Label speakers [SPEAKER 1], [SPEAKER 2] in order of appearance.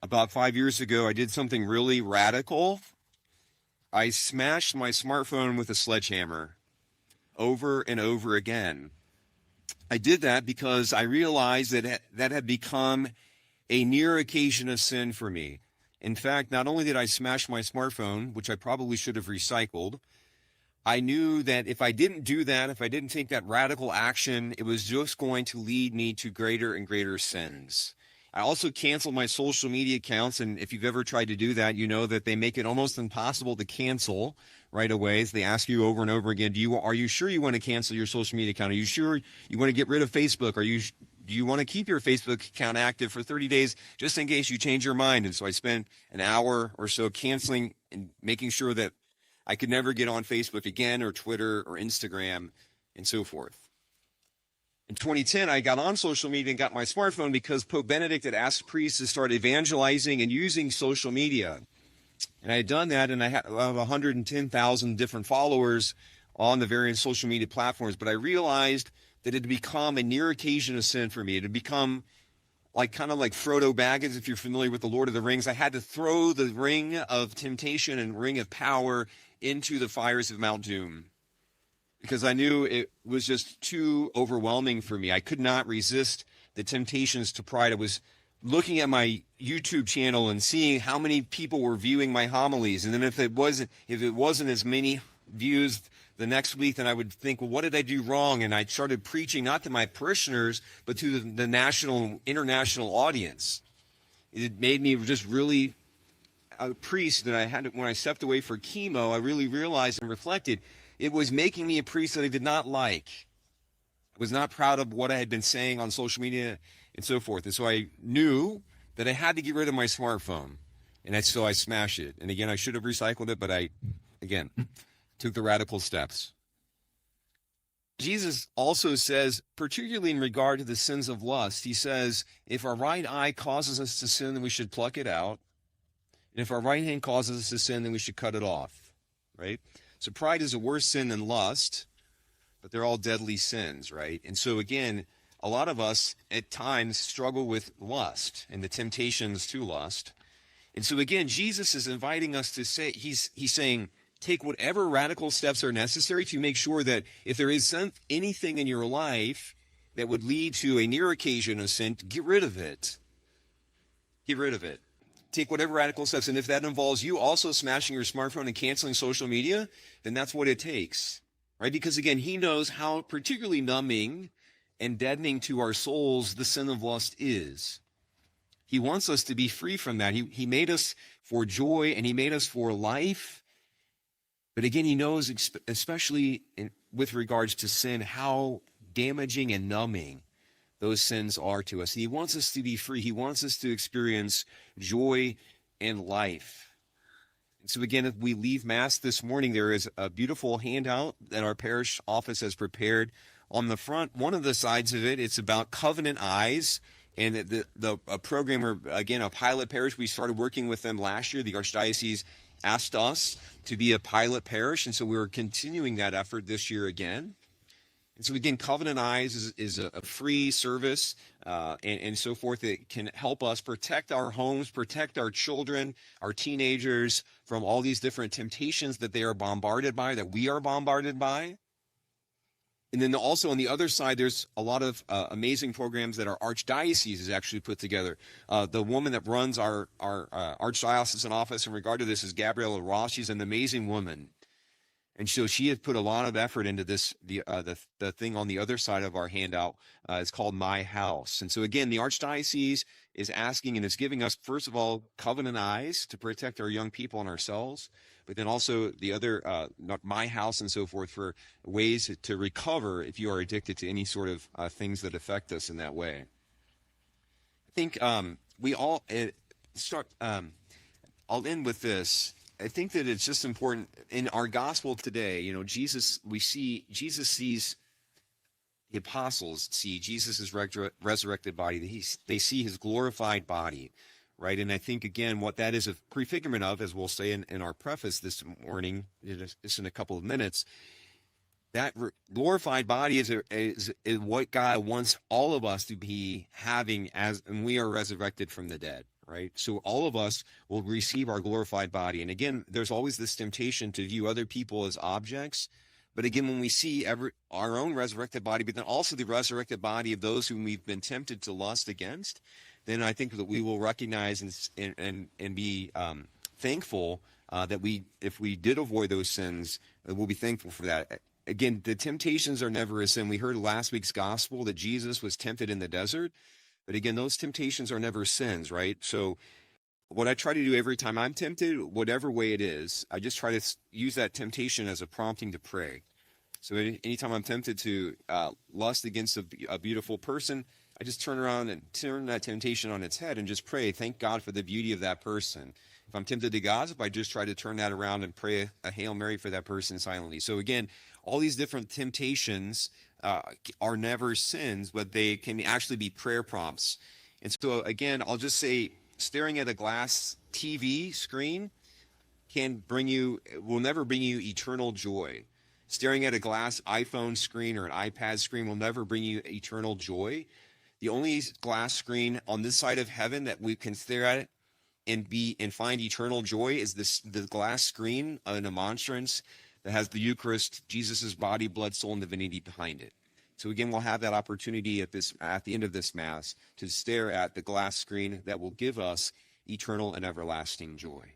[SPEAKER 1] About 5 years ago, I did something really radical. I smashed my smartphone with a sledgehammer over and over again. I did that because I realized that that had become a near occasion of sin for me. In fact, not only did I smash my smartphone, which I probably should have recycled, I knew that if I didn't do that, if I didn't take that radical action, it was just going to lead me to greater and greater sins. I also canceled my social media accounts, and if you've ever tried to do that, you know that they make it almost impossible to cancel right away. So they ask you over and over again, are you sure you want to cancel your social media account? Are you sure you want to get rid of Facebook? Do you want to keep your Facebook account active for 30 days just in case you change your mind? And so I spent an hour or so canceling and making sure that I could never get on Facebook again, or Twitter or Instagram and so forth. In 2010, I got on social media and got my smartphone because Pope Benedict had asked priests to start evangelizing and using social media. And I had done that, and I had 110,000 different followers on the various social media platforms. But I realized that it had become a near occasion of sin for me. It had become kind of like Frodo Baggins, if you're familiar with the Lord of the Rings. I had to throw the ring of temptation and ring of power into the fires of Mount Doom, because I knew it was just too overwhelming for me. I could not resist the temptations to pride. I was looking at my YouTube channel and seeing how many people were viewing my homilies. And then if it wasn't as many views the next week, then I would think, well, what did I do wrong? And I started preaching not to my parishioners, but to the national, international audience. It made me just really a priest that I had. When I stepped away for chemo, I really realized and reflected, it was making me a priest that I did not like. I was not proud of what I had been saying on social media and so forth. And so I knew that I had to get rid of my smartphone. And so I smashed it. And again, I should have recycled it, but I took the radical steps. Jesus also says, particularly in regard to the sins of lust, he says, if our right eye causes us to sin, then we should pluck it out. And if our right hand causes us to sin, then we should cut it off, right? So pride is a worse sin than lust, but they're all deadly sins, right? And so again, a lot of us at times struggle with lust and the temptations to lust. And so again, Jesus is inviting us to say, he's saying, take whatever radical steps are necessary to make sure that if there is anything in your life that would lead to a near occasion of sin, get rid of it. Get rid of it. Take whatever radical steps. And if that involves you also smashing your smartphone and canceling social media, then that's what it takes, right? Because again, he knows how particularly numbing and deadening to our souls the sin of lust is. He wants us to be free from that. He made us for joy, and he made us for life. But again, he knows, especially with regards to sin, how damaging and numbing those sins are to us. He wants us to be free. He wants us to experience joy and life. And so again, if we leave Mass this morning, there is a beautiful handout that our parish office has prepared. On the front, one of the sides of it, it's about covenant eyes. And the program, again, a pilot parish, we started working with them last year. The Archdiocese asked us to be a pilot parish, and so we're continuing that effort this year again. And so again, Covenant Eyes is a free service and so forth that can help us protect our homes, protect our children, our teenagers from all these different temptations that they are bombarded by, that we are bombarded by. And then also on the other side, there's a lot of amazing programs that our Archdiocese has actually put together. The woman that runs our Archdiocesan office in regard to this is Gabriella Ross. She's an amazing woman. And so she has put a lot of effort into this. The thing on the other side of our handout is called My House. And so again, the Archdiocese is asking and is giving us, first of all, covenant eyes to protect our young people and ourselves, but then also the other, My House and so forth, for ways to recover if you are addicted to any sort of things that affect us in that way. I think we all start. I'll end with this. I think that it's just important in our gospel today. Jesus sees the apostles see Jesus' resurrected body. They see his glorified body, right? And I think, again, what that is a prefigurement of, as we'll say in our preface this morning, just in a couple of minutes, that glorified body is what God wants all of us to be having and we are resurrected from the dead, right? So all of us will receive our glorified body. And again, there's always this temptation to view other people as objects. But again, when we see our own resurrected body, but then also the resurrected body of those whom we've been tempted to lust against, then I think that we will recognize and be thankful that if we did avoid those sins, we'll be thankful for that. Again, the temptations are never a sin. We heard last week's gospel that Jesus was tempted in the desert. But again, those temptations are never sins, right? So what I try to do every time I'm tempted, whatever way it is, I just try to use that temptation as a prompting to pray. So anytime I'm tempted to lust against a beautiful person, I just turn around and turn that temptation on its head and just pray, thank God for the beauty of that person. If I'm tempted to gossip, I just try to turn that around and pray a Hail Mary for that person silently. So again, all these different temptations are never sins, but they can actually be prayer prompts. And so again, I'll just say staring at a glass TV screen will never bring you eternal joy. Staring at a glass iPhone screen or an iPad screen will never bring you eternal joy. The only glass screen on this side of heaven that we can stare at and find eternal joy is the glass screen in a monstrance that has the Eucharist, Jesus's body, blood, soul, and divinity behind it. So again, we'll have that opportunity at the end of this Mass to stare at the glass screen that will give us eternal and everlasting joy.